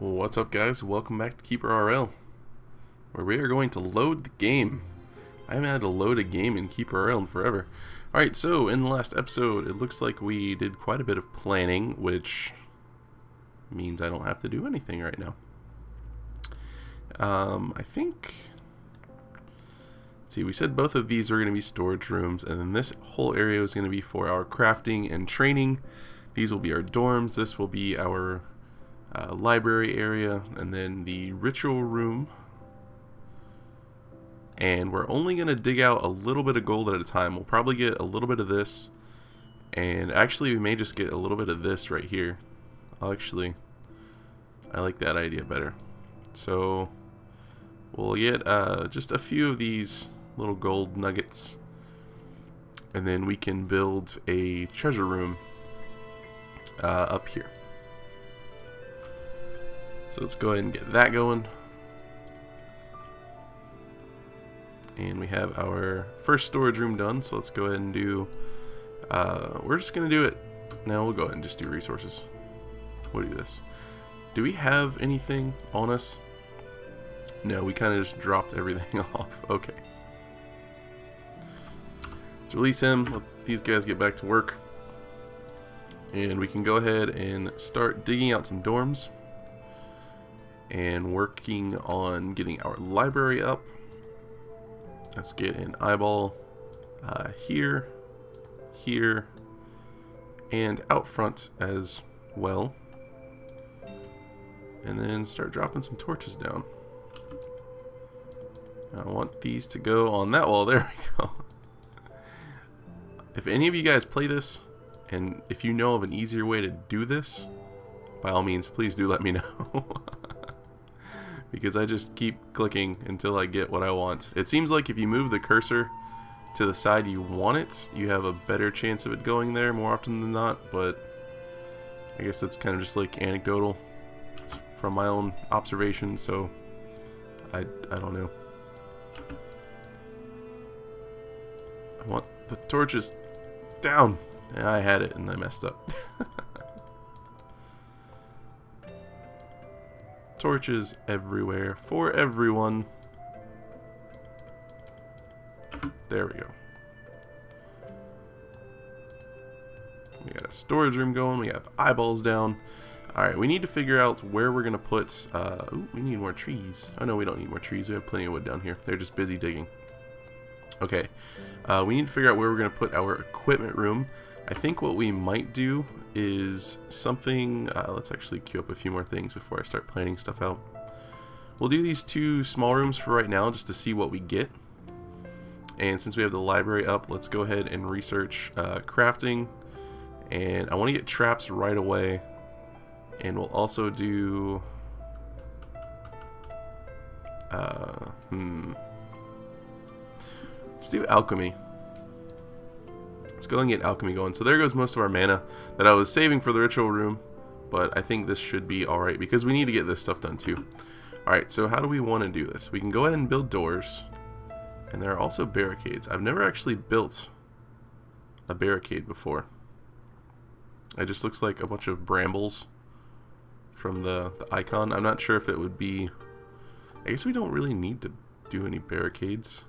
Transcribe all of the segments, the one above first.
What's up, guys? Welcome back to KeeperRL, where we are going to load the game. I haven't had to load a game in KeeperRL in forever. Alright, so in the last episode, it looks like we did quite a bit of planning, which means I don't have to do anything right now. I think... Let's see, we said both of these are going to be storage rooms, and then this whole area is going to be for our crafting and training. These will be our dorms. This will be our library area, and then the ritual room. And we're only going to dig out a little bit of gold at a time. We'll probably get a little bit of this, and actually we may just get a little bit of this right here. I like that idea better. So we'll get just a few of these little gold nuggets, and then we can build a treasure room up here. So let's go ahead and get that going. And we have our first storage room done, so let's go ahead and do... we're just going to do it... Now we'll go ahead and just do resources. We'll do this. Do we have anything on us? No, we kind of just dropped everything off. Okay. Let's release him. Let these guys get back to work. And we can go ahead and start digging out some dorms. And working on getting our library up. Let's get an eyeball here, here, and out front as well. And then start dropping some torches down. I want these to go on that wall. There we go. If any of you guys play this, and if you know of an easier way to do this, by all means, please do let me know. Because I just keep clicking until I get what I want. It seems like if you move the cursor to the side you want it, you have a better chance of it going there more often than not, but I guess that's kind of just like anecdotal. It's from my own observation, so I don't know. I want the torches down. Yeah, I had it and I messed up. Torches everywhere for everyone. There we go. We got a storage room going. We have eyeballs down. Alright, we need to figure out where we're going to put... ooh, we need more trees. Oh no, we don't need more trees. We have plenty of wood down here. They're just busy digging. Okay. We need to figure out where we're going to put our equipment room. I think what we might do is something... let's actually queue up a few more things before I start planning stuff out. We'll do these two small rooms for right now just to see what we get. And since we have the library up, let's go ahead and research crafting. And I want to get traps right away. And we'll also do... Let's do alchemy. Let's go and get alchemy going. So there goes most of our mana that I was saving for the ritual room. But I think this should be alright because we need to get this stuff done too. Alright, so how do we want to do this? We can go ahead and build doors. And there are also barricades. I've never actually built a barricade before. It just looks like a bunch of brambles from the icon. I'm not sure if it would be... I guess we don't really need to do any barricades.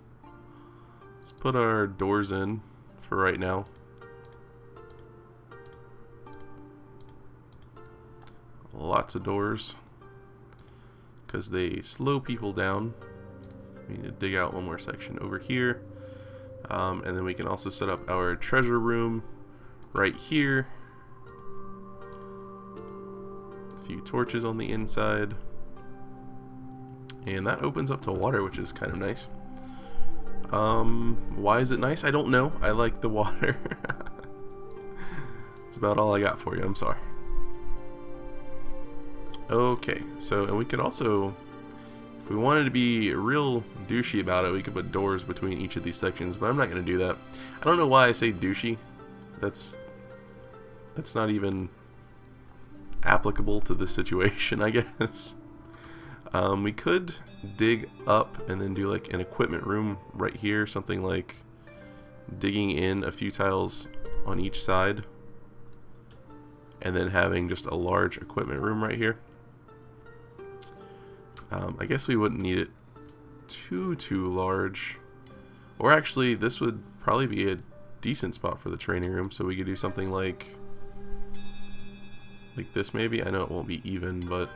Let's put our doors in for right now. Lots of doors because they slow people down. We need to dig out one more section over here, and then we can also set up our treasure room right here. A few torches on the inside, and that opens up to water, which is kind of nice. Why is it nice? I don't know. I like the water. That's about all I got for you. I'm sorry. Okay, so, and we could also, if we wanted to be real douchey about it, we could put doors between each of these sections, but I'm not going to do that. I don't know why I say douchey. That's not even applicable to the situation, I guess. We could dig up and then do like an equipment room right here, something like digging in a few tiles on each side and then having just a large equipment room right here. I guess we wouldn't need it too large. Or actually, this would probably be a decent spot for the training room, so we could do something like this maybe. I know it won't be even, but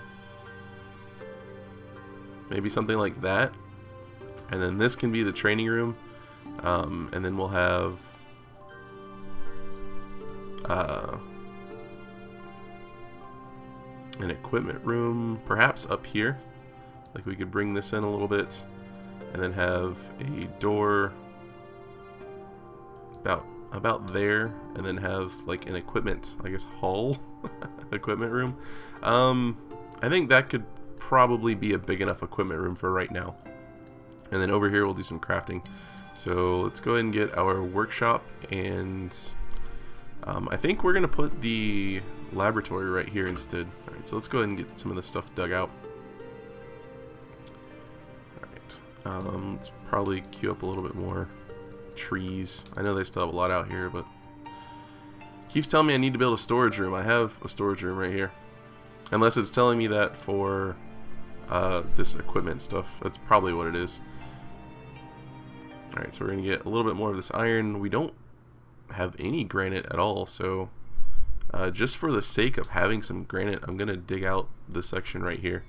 maybe something like that. And then this can be the training room, and then we'll have an equipment room perhaps up here. Like we could bring this in a little bit and then have a door about there, and then have like an equipment, I guess, hall equipment room. I think that could probably be a big enough equipment room for right now. And then over here we'll do some crafting. So let's go ahead and get our workshop, and I think we're gonna put the laboratory right here instead. Alright, so let's go ahead and get some of the stuff dug out. Alright, let's probably queue up a little bit more trees. I know they still have a lot out here, but it keeps telling me I need to build a storage room. I have a storage room right here. Unless it's telling me that for this equipment stuff. That's probably what it is. Alright, so we're going to get a little bit more of this iron. We don't have any granite at all, so just for the sake of having some granite, I'm going to dig out this section right here.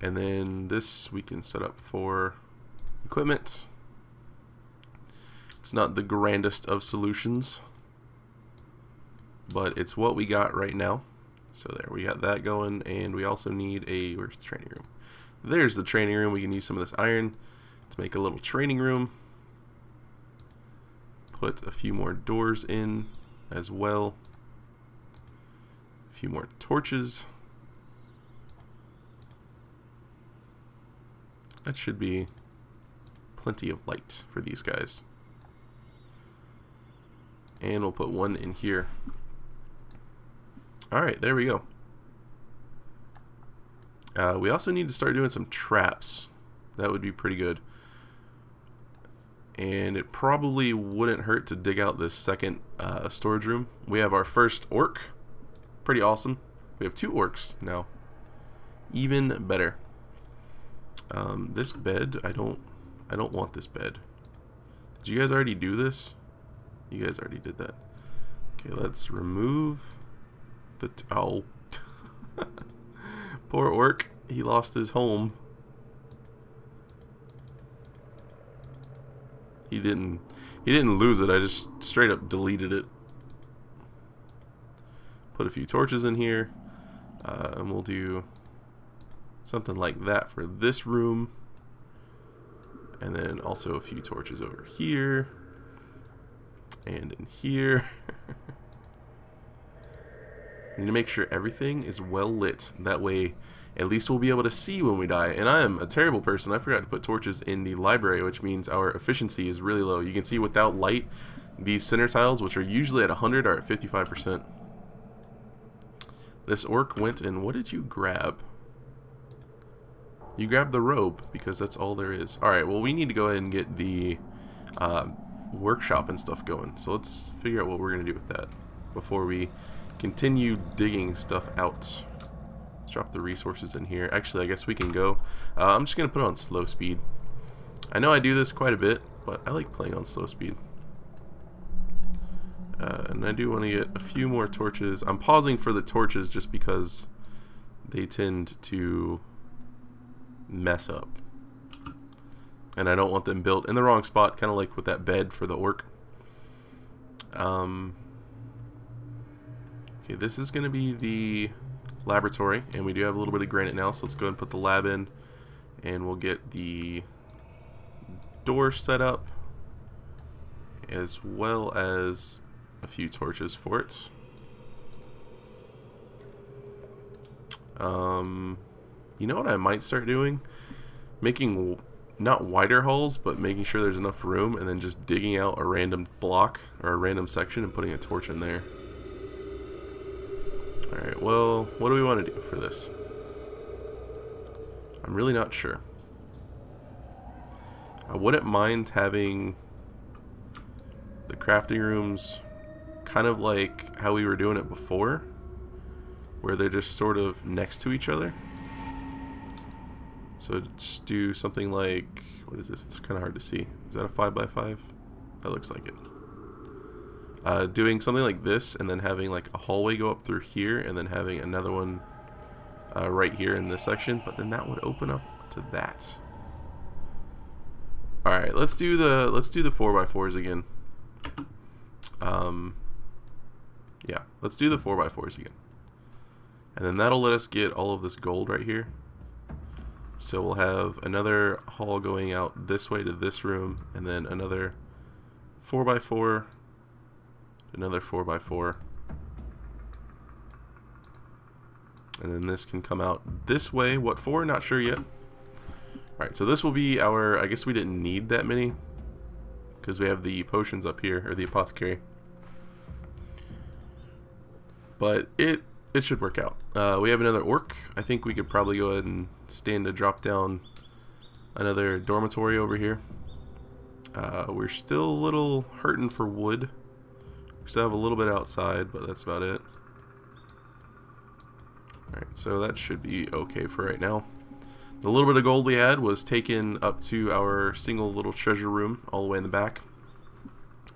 And then this we can set up for equipment. It's not the grandest of solutions, but it's what we got right now. So there, we got that going, and we also need a, where's the training room? There's the training room. We can use some of this iron to make a little training room. Put a few more doors in as well. A few more torches. That should be plenty of light for these guys. And we'll put one in here. Alright, there we go. We also need to start doing some traps. That would be pretty good. And it probably wouldn't hurt to dig out this second storage room. We have our first orc. Pretty awesome. We have 2 orcs now. Even better. This bed, I don't want this bed. Did you guys already do this? You guys already did that. Okay, let's remove the oh. Poor orc, he lost his home. He didn't lose it, I just straight up deleted it. Put a few torches in here, and we'll do something like that for this room. And then also a few torches over here and in here. We need to make sure everything is well lit. That way, at least we'll be able to see when we die. And I am a terrible person. I forgot to put torches in the library, which means our efficiency is really low. You can see without light, these center tiles, which are usually at 100, are at 55%. This orc went and what did you grab? You grabbed the robe, because that's all there is. Alright, well we need to go ahead and get the workshop and stuff going. So let's figure out what we're going to do with that before we continue digging stuff out. Let's drop the resources in here. Actually, I guess we can go. I'm just going to put it on slow speed. I know I do this quite a bit, but I like playing on slow speed. And I do want to get a few more torches. I'm pausing for the torches just because they tend to mess up. And I don't want them built in the wrong spot, kind of like with that bed for the orc. Okay, this is going to be the laboratory, and we do have a little bit of granite now, so let's go ahead and put the lab in, and we'll get the door set up, as well as a few torches for it. You know what I might start doing? Making not wider halls, but making sure there's enough room, and then just digging out a random block or a random section and putting a torch in there. Alright, well, what do we want to do for this? I'm really not sure. I wouldn't mind having the crafting rooms kind of like how we were doing it before. where they're just sort of next to each other. So just do something like, what is this? It's kind of hard to see. Is that a 5x5? That looks like it. Doing something like this, and then having like a hallway go up through here, and then having another one right here in this section. But then that would open up to that. All right, let's do the 4x4s again. Yeah, let's do the 4x4s again, and then that'll let us get all of this gold right here. So we'll have another hall going out this way to this room, and then another 4x4, another 4x4, and then this can come out this way. What for? Not sure yet. Alright, so this will be our, I guess we didn't need that many because we have the potions up here, or the apothecary. But it should work out. We have another orc. I think we could probably go ahead and stand to drop down another dormitory over here. We're still a little hurting for wood. We still have a little bit outside, but that's about it. Alright, so that should be okay for right now. The little bit of gold we had was taken up to our single little treasure room all the way in the back.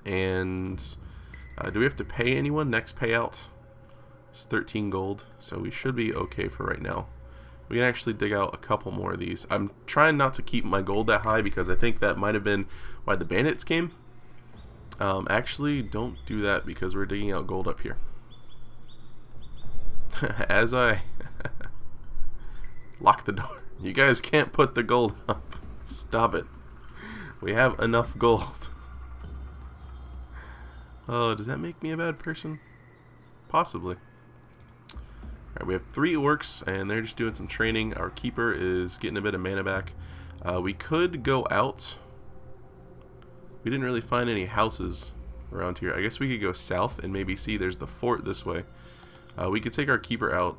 And do we have to pay anyone? Next payout? It's 13 gold, so we should be okay for right now. We can actually dig out a couple more of these. I'm trying not to keep my gold that high because I think that might have been why the bandits came. Actually, don't do that because we're digging out gold up here. As I lock the door. You guys can't put the gold up. Stop it. We have enough gold. Oh, does that make me a bad person? Possibly. Alright, we have 3 orcs, and they're just doing some training. Our keeper is getting a bit of mana back. We could go out. We didn't really find any houses around here. I guess we could go south and maybe see there's the fort this way. We could take our keeper out.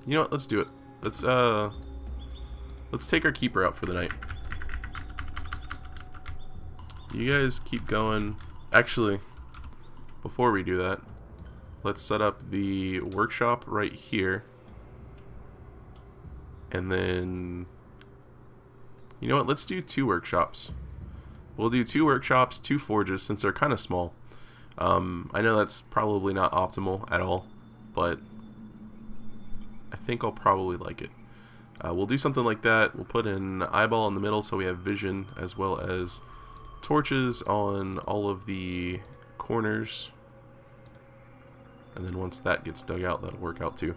You know what? Let's do it. Let's take our keeper out for the night. You guys keep going. Actually, before we do that, let's set up the workshop right here. And then, you know what? Let's do 2 workshops. We'll do 2 workshops, 2 forges, since they're kind of small. I know that's probably not optimal at all, but I think I'll probably like it. We'll do something like that. We'll put an eyeball in the middle so we have vision, as well as torches on all of the corners. And then once that gets dug out, that'll work out too.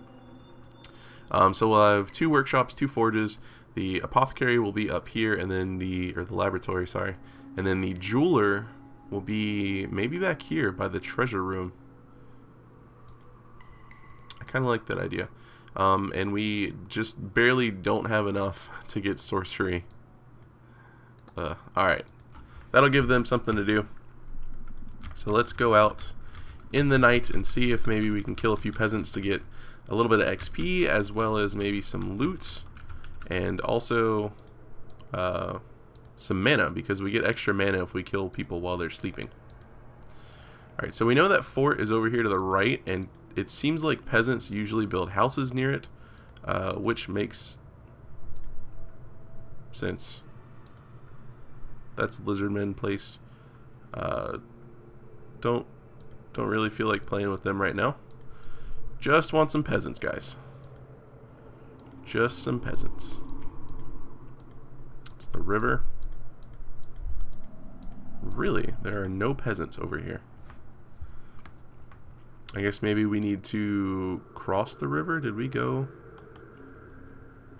So we'll have 2 workshops, 2 forges. The apothecary will be up here, and then the laboratory, sorry. And then the jeweler will be maybe back here by the treasure room. I kind of like that idea. And we just barely don't have enough to get sorcery. Alright. That'll give them something to do. So let's go out in the night and see if maybe we can kill a few peasants to get a little bit of XP, as well as maybe some loot, and also some mana, because we get extra mana if we kill people while they're sleeping. Alright, so we know that fort is over here to the right, and it seems like peasants usually build houses near it, which makes sense. That's Lizardman place. Don't really feel like playing with them right now. Just want some peasants, guys. Just some peasants. It's the river. Really? There are no peasants over here. I guess maybe we need to cross the river. Did we go?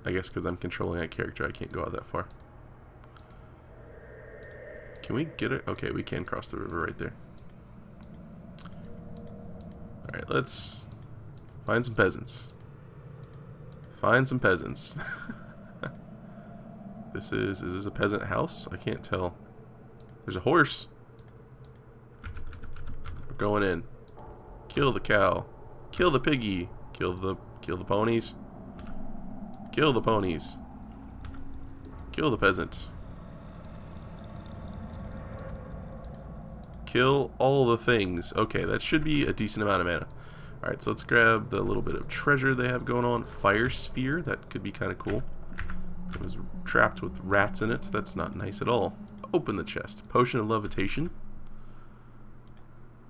I guess because I'm controlling that character, I can't go out that far. Can we get it? Okay, we can cross the river right there. Alright, let's find some peasants. Find some peasants. Is this a peasant house? I can't tell. There's a horse. We're going in. Kill the cow. Kill the piggy. Kill the ponies. Kill the ponies. Kill the peasant. Kill all the things. Okay, that should be a decent amount of mana. Alright, so let's grab the little bit of treasure they have going on. Fire sphere, that could be kind of cool. It was trapped with rats in it, so that's not nice at all. Open the chest. Potion of levitation.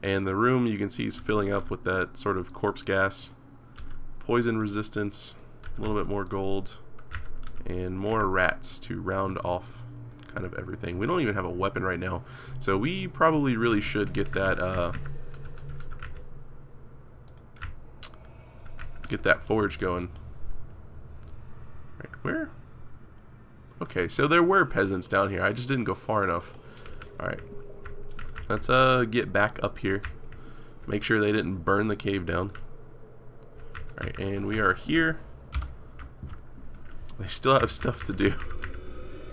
And the room you can see is filling up with that sort of corpse gas. Poison resistance, a little bit more gold, and more rats to round off kind of everything. We don't even have a weapon right now, so we probably really should get that forge going. Right, where? Okay, so there were peasants down here. I just didn't go far enough. Alright. Let's get back up here. Make sure they didn't burn the cave down. Alright, and we are here. They still have stuff to do.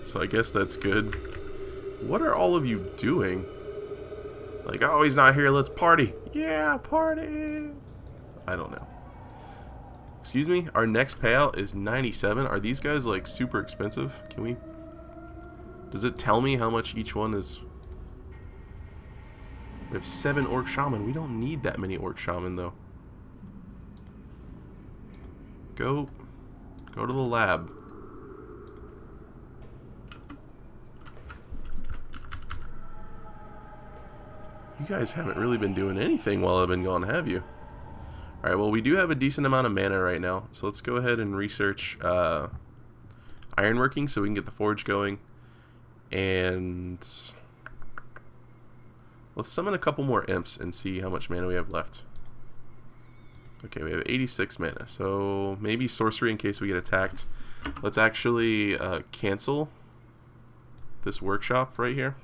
So I guess that's good. What are all of you doing? Like, oh, he's not here, let's party. Yeah, party! I don't know. Excuse me, our next payout is 97. Are these guys like super expensive? Can we... Does it tell me how much each one is? We have 7 orc shaman. We don't need that many orc shaman though. Go to the lab. You guys haven't really been doing anything while I've been gone, have you? Alright, well we do have a decent amount of mana right now, so let's go ahead and research ironworking so we can get the forge going. And let's summon a couple more imps and see how much mana we have left. Okay, we have 86 mana, so maybe sorcery in case we get attacked. Let's actually cancel this workshop right here.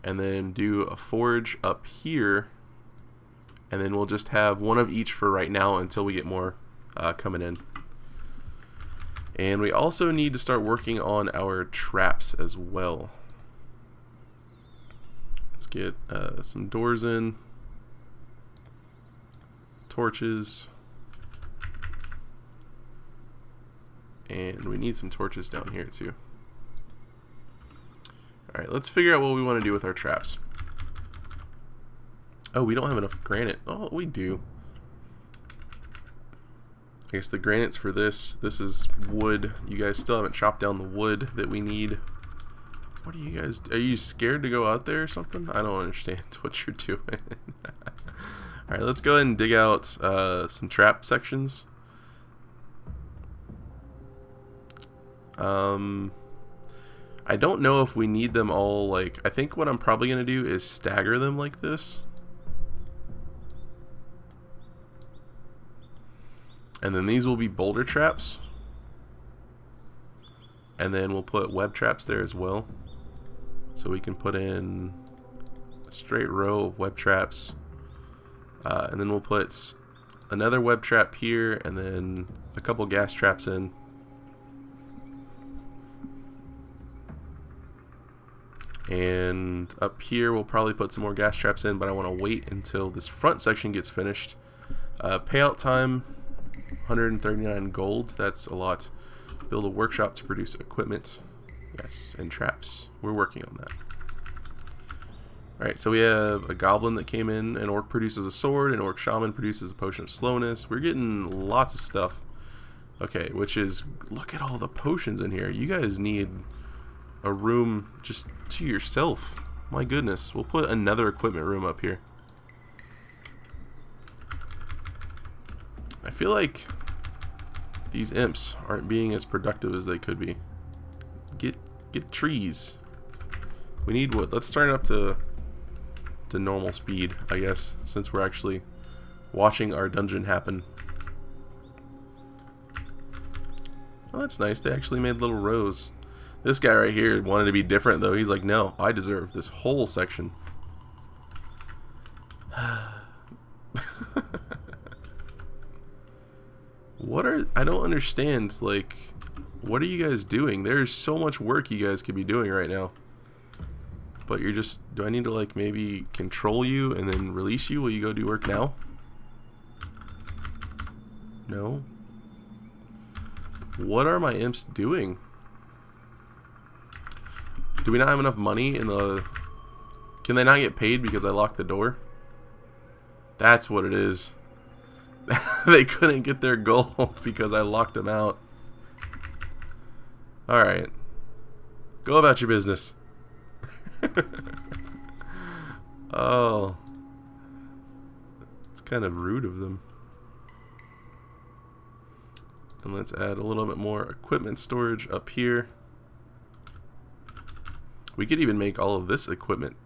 And then do a forge up here. And then we'll just have one of each for right now until we get more coming in. And we also need to start working on our traps as well. Let's get some doors in. Torches. And we need some torches down here too. Alright, let's figure out what we want to do with our traps. Oh, we don't have enough granite. Oh, we do. I guess the granite's for this. This is wood. You guys still haven't chopped down the wood that we need. What are you guys... Are you scared to go out there or something? I don't understand what you're doing. Alright, let's go ahead and dig out some trap sections. I don't know if we need them all, like... I think what I'm probably going to do is stagger them like this. And then these will be boulder traps. And then we'll put web traps there as well. So we can put in a straight row of web traps. And then we'll put another web trap here and then a couple gas traps in. And up here we'll probably put some more gas traps in, but I want to wait until this front section gets finished. Payout time, 139 gold. That's a lot. Build a workshop to produce equipment. Yes, and traps. We're working on that. Alright, so we have a goblin that came in. An orc produces a sword. An orc shaman produces a potion of slowness. We're getting lots of stuff. Okay, which is... Look at all the potions in here. You guys need a room just to yourself. My goodness. We'll put another equipment room up here. I feel like these imps aren't being as productive as they could be. Get trees. We need wood. Let's turn it up to normal speed, I guess, since we're actually watching our dungeon happen. Oh, that's nice. They actually made little rows. This guy right here wanted to be different, though. He's like, no, I deserve this whole section. I don't understand, like, what are you guys doing? There's so much work you guys could be doing right now. But you're just, do I need to, like, maybe control you and then release you? Will you go do work now? No? What are my imps doing? Do we not have enough money in the... Can they not get paid because I locked the door? That's what it is. They couldn't get their gold because I locked them out. Alright. Go about your business. Oh. It's kind of rude of them. And let's add a little bit more equipment storage up here. We could even make all of this equipment.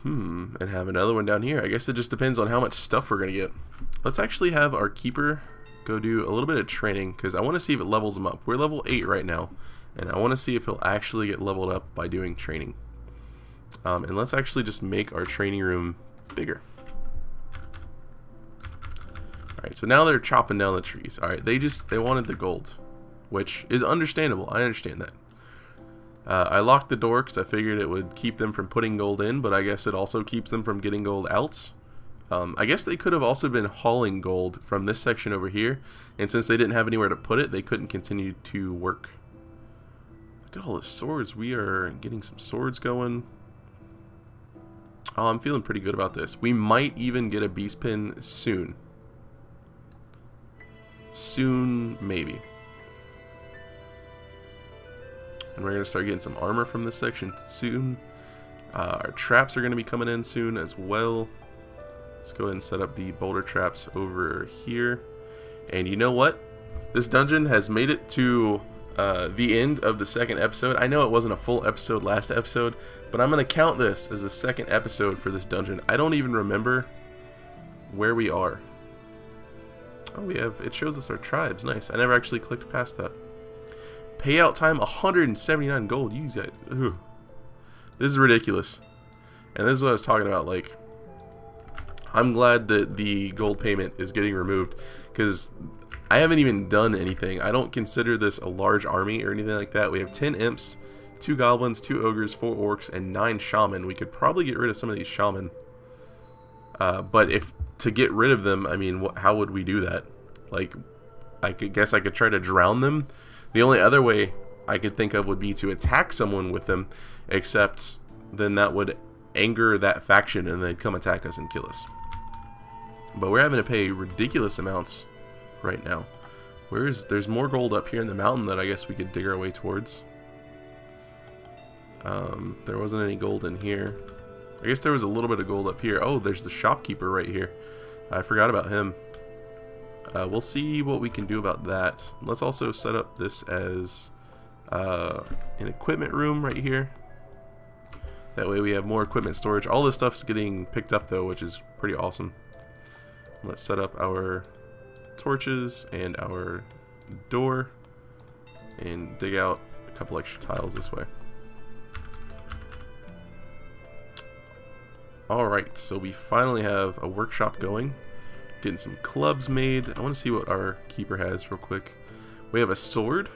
And have another one down here. I guess it just depends on how much stuff we're going to get. Let's actually have our keeper go do a little bit of training, because I want to see if it levels him up. We're level 8 right now, and I want to see if he'll actually get leveled up by doing training. And let's actually just make our training room bigger. Alright, so now they're chopping down the trees. Alright, they wanted the gold, which is understandable. I understand that. I locked the door because I figured it would keep them from putting gold in, but I guess it also keeps them from getting gold out. I guess they could have also been hauling gold from this section over here, and since they didn't have anywhere to put it, they couldn't continue to work. Look at all the swords. We are getting some swords going. Oh, I'm feeling pretty good about this. We might even get a beast pin soon. Soon, maybe. And we're going to start getting some armor from this section soon. Our traps are going to be coming in soon as well. Let's go ahead and set up the boulder traps over here. And you know what? This dungeon has made it to the end of the second episode. I know it wasn't a full episode last episode, but I'm going to count this as the second episode for this dungeon. I don't even remember where we are. Oh, we have, it shows us our tribes. Nice. I never actually clicked past that. Payout time 179 gold. You guys, ugh. This is ridiculous. And this is what I was talking about. Like, I'm glad that the gold payment is getting removed, because I haven't even done anything. I don't consider this a large army or anything like that. We have 10 imps, 2 goblins, 2 ogres, 4 orcs, and 9 shaman. We could probably get rid of some of these shaman. But if to get rid of them, I mean, how would we do that? Like, I guess I could try to drown them. The only other way I could think of would be to attack someone with them, except then that would anger that faction and they'd come attack us and kill us. But we're having to pay ridiculous amounts right now. There's more gold up here in the mountain that I guess we could dig our way towards. There wasn't any gold in here. I guess there was a little bit of gold up here. Oh, there's the shopkeeper right here. I forgot about him. We'll see what we can do about that. Let's also set up this as an equipment room right here. That way we have more equipment storage. All this stuff's getting picked up though, which is pretty awesome. Let's set up our torches and our door and dig out a couple extra tiles this way. Alright, so we finally have a workshop going. Getting some clubs made. I want to see what our keeper has real quick. We have a sword.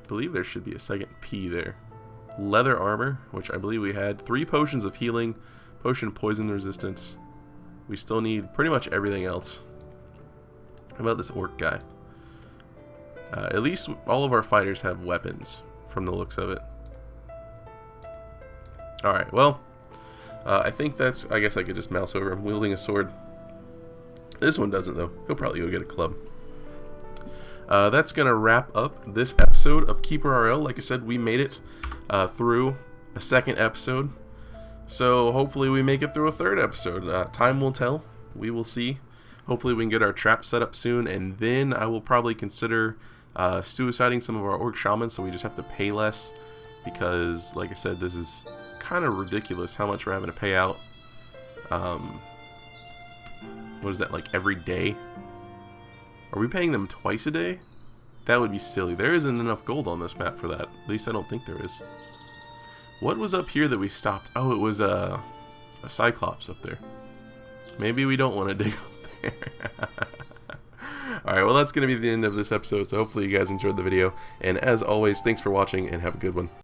I believe there should be a second P there. Leather armor, which I believe we had. 3 potions of healing. Potion of poison resistance. We still need pretty much everything else. How about this orc guy? At least all of our fighters have weapons from the looks of it. Alright, well, I think that's, I guess I could just mouse over him wielding a sword. This one doesn't though. He'll probably go get a club. That's going to wrap up this episode of KeeperRL. Like I said, we made it through a second episode. So hopefully we make it through a third episode. Time will tell. We will see. Hopefully we can get our trap set up soon. And then I will probably consider suiciding some of our orc shamans, so we just have to pay less. Because, like I said, this is kind of ridiculous how much we're having to pay out. What is that, like every day? Are we paying them twice a day? That would be silly. There isn't enough gold on this map for that. At least I don't think there is. What was up here that we stopped? Oh, it was a cyclops up there. Maybe we don't want to dig up there. Alright, well that's going to be the end of this episode, so hopefully you guys enjoyed the video. And as always, thanks for watching and have a good one.